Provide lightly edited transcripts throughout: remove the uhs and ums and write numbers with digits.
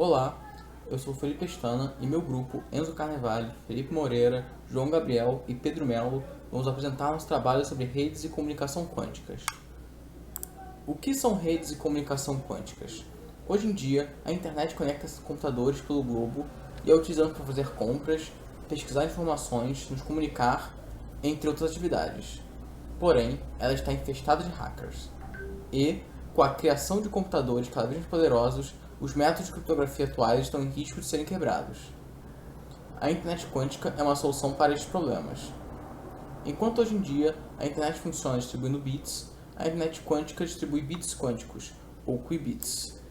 Olá, eu sou Felipe Estana e meu grupo Enzo Carnevale, Felipe Moreira, João Gabriel e Pedro Melo vamos apresentar nosso trabalho sobre redes e comunicação quânticas. O que são redes e comunicação quânticas? Hoje em dia, a internet conecta computadores pelo globo e é utilizada para fazer compras, pesquisar informações, nos comunicar, entre outras atividades. Porém, ela está infestada de hackers. E, com a criação de computadores cada vez mais poderosos, os métodos de criptografia atuais estão em risco de serem quebrados. A internet quântica é uma solução para estes problemas. Enquanto hoje em dia a internet funciona distribuindo bits, a internet quântica distribui bits quânticos, ou qubits.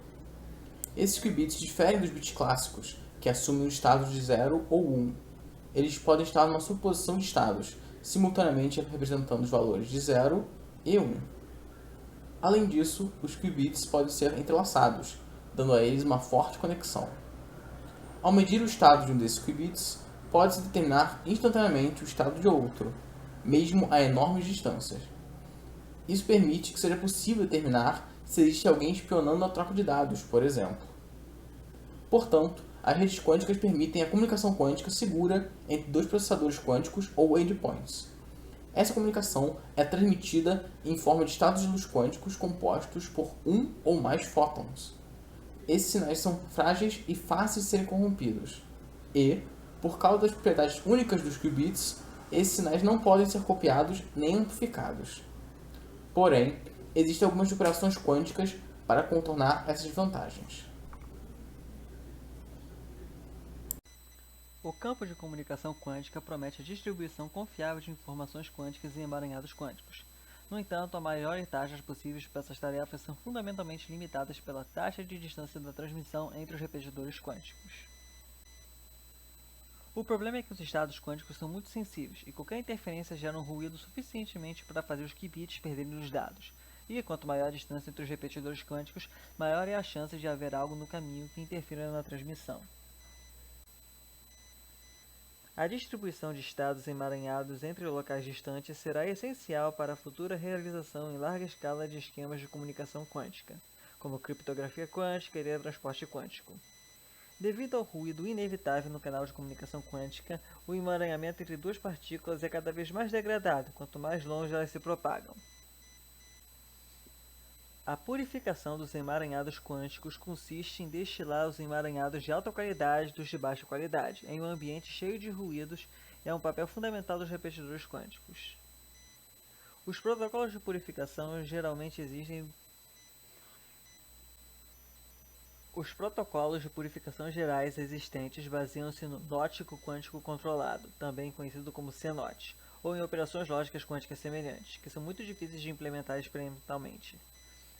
Esses qubits diferem dos bits clássicos, que assumem os estados de 0 ou 1. Eles podem estar numa superposição de estados, simultaneamente representando os valores de 0 e 1. Além disso, os qubits podem ser entrelaçados, dando a eles uma forte conexão. Ao medir o estado de um desses qubits, pode-se determinar instantaneamente o estado de outro, mesmo a enormes distâncias. Isso permite que seja possível determinar se existe alguém espionando a troca de dados, por exemplo. Portanto, as redes quânticas permitem a comunicação quântica segura entre dois processadores quânticos ou endpoints. Essa comunicação é transmitida em forma de estados de luz quânticos compostos por um ou mais fótons. Esses sinais são frágeis e fáceis de serem corrompidos. E, por causa das propriedades únicas dos qubits, esses sinais não podem ser copiados nem amplificados. Porém, existem algumas operações quânticas para contornar essas vantagens. O campo de comunicação quântica promete a distribuição confiável de informações quânticas em emaranhados quânticos. No entanto, a maiores taxas possíveis para essas tarefas são fundamentalmente limitadas pela taxa de distância da transmissão entre os repetidores quânticos. O problema é que os estados quânticos são muito sensíveis e qualquer interferência gera um ruído suficientemente para fazer os qubits perderem os dados. E quanto maior a distância entre os repetidores quânticos, maior é a chance de haver algo no caminho que interfira na transmissão. A distribuição de estados emaranhados entre locais distantes será essencial para a futura realização em larga escala de esquemas de comunicação quântica, como criptografia quântica e teletransporte quântico. Devido ao ruído inevitável no canal de comunicação quântica, o emaranhamento entre duas partículas é cada vez mais degradado quanto mais longe elas se propagam. A purificação dos emaranhados quânticos consiste em destilar os emaranhados de alta qualidade dos de baixa qualidade, em um ambiente cheio de ruídos, e é um papel fundamental dos repetidores quânticos. Os protocolos de purificação geralmente existem. Os protocolos de purificação gerais existentes baseiam-se no nótico quântico controlado, também conhecido como CNOT, ou em operações lógicas quânticas semelhantes, que são muito difíceis de implementar experimentalmente.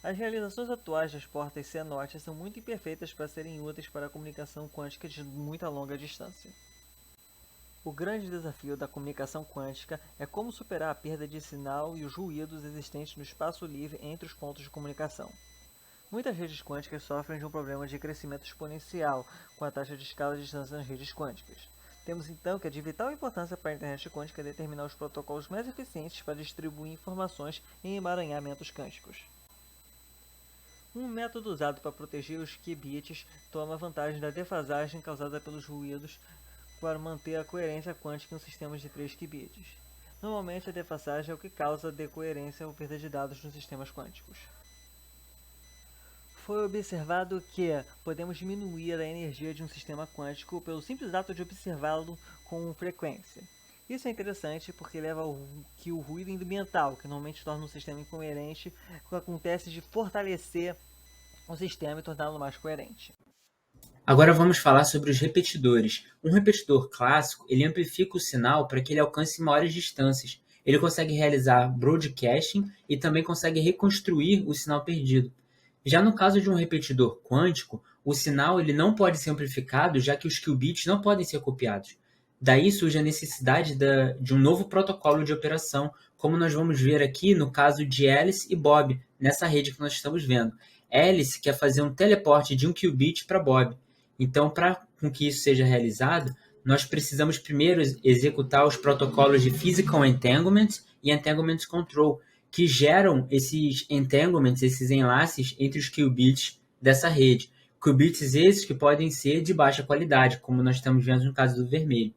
As realizações atuais das portas CNOT são muito imperfeitas para serem úteis para a comunicação quântica de muita longa distância. O grande desafio da comunicação quântica é como superar a perda de sinal e os ruídos existentes no espaço livre entre os pontos de comunicação. Muitas redes quânticas sofrem de um problema de crescimento exponencial com a taxa de escala de distância nas redes quânticas. Temos então que é de vital importância para a internet quântica determinar os protocolos mais eficientes para distribuir informações em emaranhamentos quânticos. Um método usado para proteger os qubits toma vantagem da defasagem causada pelos ruídos para manter a coerência quântica em um sistema de 3 qubits. Normalmente, a defasagem é o que causa a decoerência ou perda de dados nos sistemas quânticos. Foi observado que podemos diminuir a energia de um sistema quântico pelo simples ato de observá-lo com frequência. Isso é interessante porque leva ao que o ruído ambiental, que normalmente torna um sistema incoerente, acontece de fortalecer o sistema e torná-lo mais coerente. Agora vamos falar sobre os repetidores. Um repetidor clássico, ele amplifica o sinal para que ele alcance maiores distâncias. Ele consegue realizar broadcasting e também consegue reconstruir o sinal perdido. Já no caso de um repetidor quântico, o sinal ele não pode ser amplificado, já que os qubits não podem ser copiados. Daí surge a necessidade de um novo protocolo de operação, como nós vamos ver aqui no caso de Alice e Bob, nessa rede que nós estamos vendo. Alice quer fazer um teleporte de um qubit para Bob. Então, para que isso seja realizado, nós precisamos primeiro executar os protocolos de Physical Entanglement e Entanglement Control, que geram esses entanglements, esses enlaces entre os qubits dessa rede. qubits esses que podem ser de baixa qualidade, como nós estamos vendo no caso do vermelho.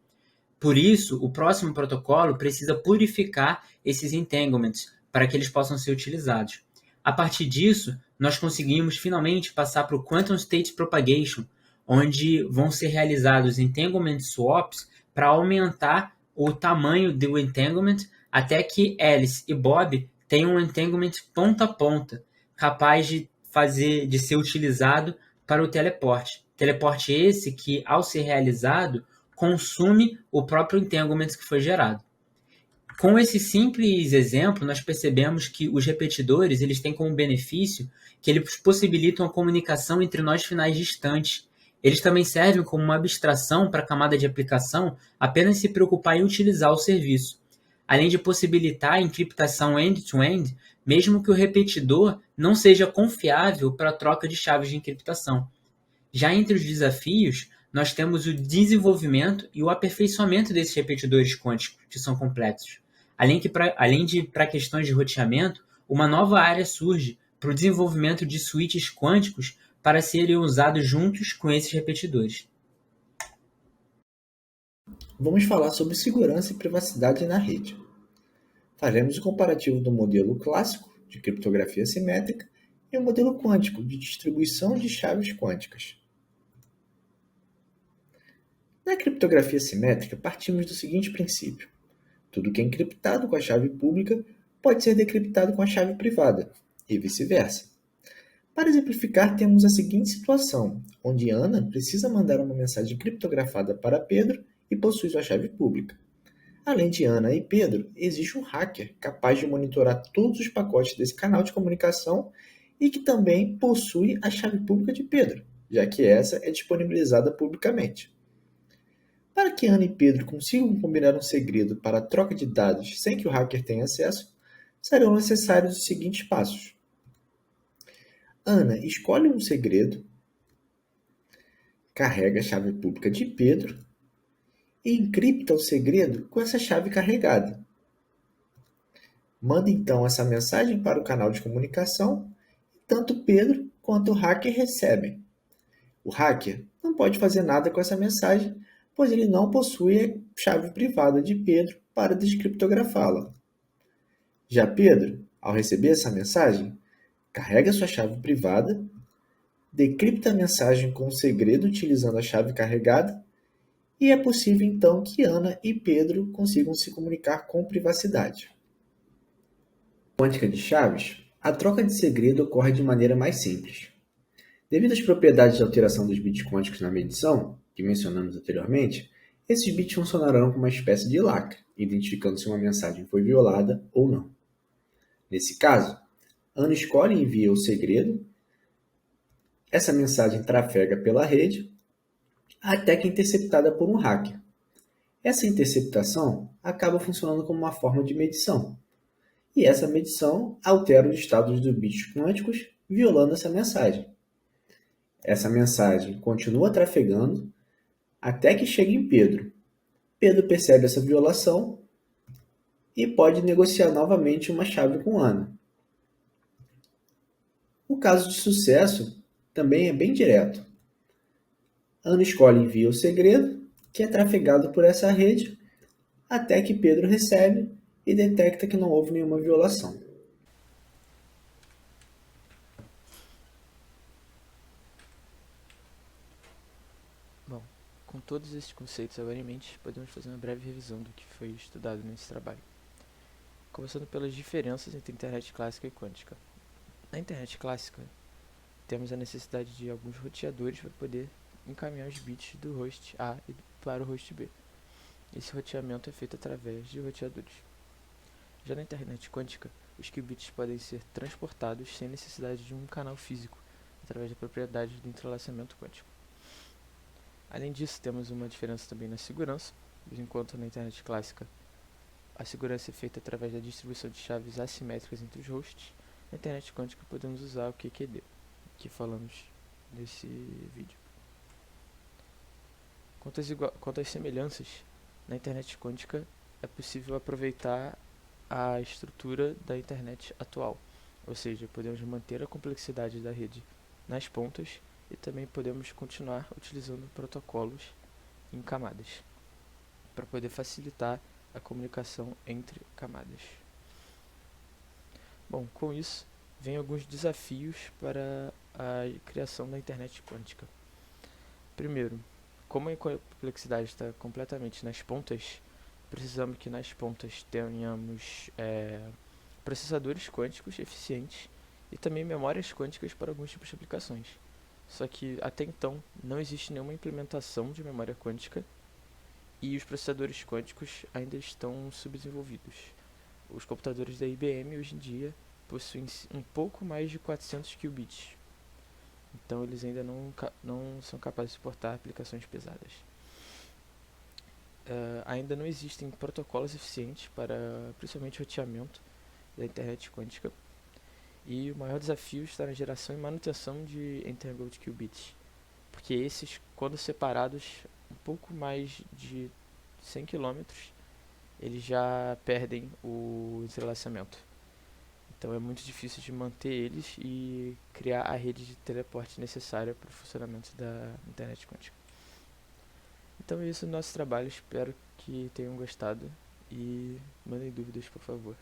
Por isso, o próximo protocolo precisa purificar esses entanglements para que eles possam ser utilizados. A partir disso, nós conseguimos finalmente passar para o Quantum State Propagation, onde vão ser realizados entanglement swaps para aumentar o tamanho do entanglement até que Alice e Bob tenham um entanglement ponta a ponta, capaz de ser utilizado para o teleporte. Teleporte esse que, ao ser realizado, consome o próprio entanglement que foi gerado. Com esse simples exemplo, nós percebemos que os repetidores eles têm como benefício que eles possibilitam a comunicação entre nós finais distantes. Eles também servem como uma abstração para a camada de aplicação apenas se preocupar em utilizar o serviço, além de possibilitar a encriptação end-to-end, mesmo que o repetidor não seja confiável para a troca de chaves de encriptação. Já entre os desafios, nós temos o desenvolvimento e o aperfeiçoamento desses repetidores quânticos, que são complexos. Além de para questões de roteamento, uma nova área surge para o desenvolvimento de switches quânticos para serem usados juntos com esses repetidores. Vamos falar sobre segurança e privacidade na rede. Faremos o comparativo do modelo clássico de criptografia simétrica e o modelo quântico de distribuição de chaves quânticas. Na criptografia simétrica, partimos do seguinte princípio: tudo que é encriptado com a chave pública pode ser decriptado com a chave privada, e vice-versa. Para exemplificar, temos a seguinte situação, onde Ana precisa mandar uma mensagem criptografada para Pedro e possui sua chave pública. Além de Ana e Pedro, existe um hacker capaz de monitorar todos os pacotes desse canal de comunicação e que também possui a chave pública de Pedro, já que essa é disponibilizada publicamente. Para que Ana e Pedro consigam combinar um segredo para a troca de dados sem que o hacker tenha acesso, serão necessários os seguintes passos. Ana escolhe um segredo, carrega a chave pública de Pedro e encripta o segredo com essa chave carregada. Manda então essa mensagem para o canal de comunicação e tanto Pedro quanto o hacker recebem. O hacker não pode fazer nada com essa mensagem, pois ele não possui a chave privada de Pedro para descriptografá-la. Já Pedro, ao receber essa mensagem, carrega sua chave privada, decripta a mensagem com o segredo utilizando a chave carregada e é possível então que Ana e Pedro consigam se comunicar com privacidade. Na quântica de chaves, a troca de segredo ocorre de maneira mais simples. Devido às propriedades de alteração dos bits quânticos na medição, que mencionamos anteriormente, esses bits funcionarão como uma espécie de lacre, identificando se uma mensagem foi violada ou não. Nesse caso, Ana escolhe e envia o segredo, essa mensagem trafega pela rede, até que é interceptada por um hacker. Essa interceptação acaba funcionando como uma forma de medição, e essa medição altera os estados dos bits quânticos, violando essa mensagem. Essa mensagem continua trafegando até que chega em Pedro. Pedro percebe essa violação e pode negociar novamente uma chave com Ana. O caso de sucesso também é bem direto. Ana escolhe e envia o segredo, que é trafegado por essa rede, até que Pedro recebe e detecta que não houve nenhuma violação. Bom, com todos esses conceitos agora em mente, podemos fazer uma breve revisão do que foi estudado nesse trabalho. Começando pelas diferenças entre internet clássica e quântica. Na internet clássica, temos a necessidade de alguns roteadores para poder encaminhar os bits do host A para o host B. Esse roteamento é feito através de roteadores. Já na internet quântica, os qubits podem ser transportados sem necessidade de um canal físico, através da propriedade do entrelaçamento quântico. Além disso, temos uma diferença também na segurança, enquanto na internet clássica a segurança é feita através da distribuição de chaves assimétricas entre os hosts. Na internet quântica podemos usar o QQD, que falamos nesse vídeo. Quanto às semelhanças, na internet quântica é possível aproveitar a estrutura da internet atual, ou seja, podemos manter a complexidade da rede nas pontas, e também podemos continuar utilizando protocolos em camadas para poder facilitar a comunicação entre camadas. Bom, com isso, vem alguns desafios para a criação da internet quântica. Primeiro, como a complexidade está completamente nas pontas, precisamos que nas pontas tenhamos processadores quânticos eficientes e também memórias quânticas para alguns tipos de aplicações. Só que até então não existe nenhuma implementação de memória quântica e os processadores quânticos ainda estão subdesenvolvidos. Os computadores da IBM hoje em dia possuem um pouco mais de 400 qubits, então eles ainda não são capazes de suportar aplicações pesadas. Ainda não existem protocolos eficientes para principalmente o roteamento da internet quântica, e o maior desafio está na geração e manutenção de entangled qubits, porque esses, quando separados um pouco mais de 100 km, eles já perdem o entrelaçamento. Então é muito difícil de manter eles e criar a rede de teleporte necessária para o funcionamento da internet quântica. Então é isso no nosso trabalho, espero que tenham gostado e mandem dúvidas, por favor.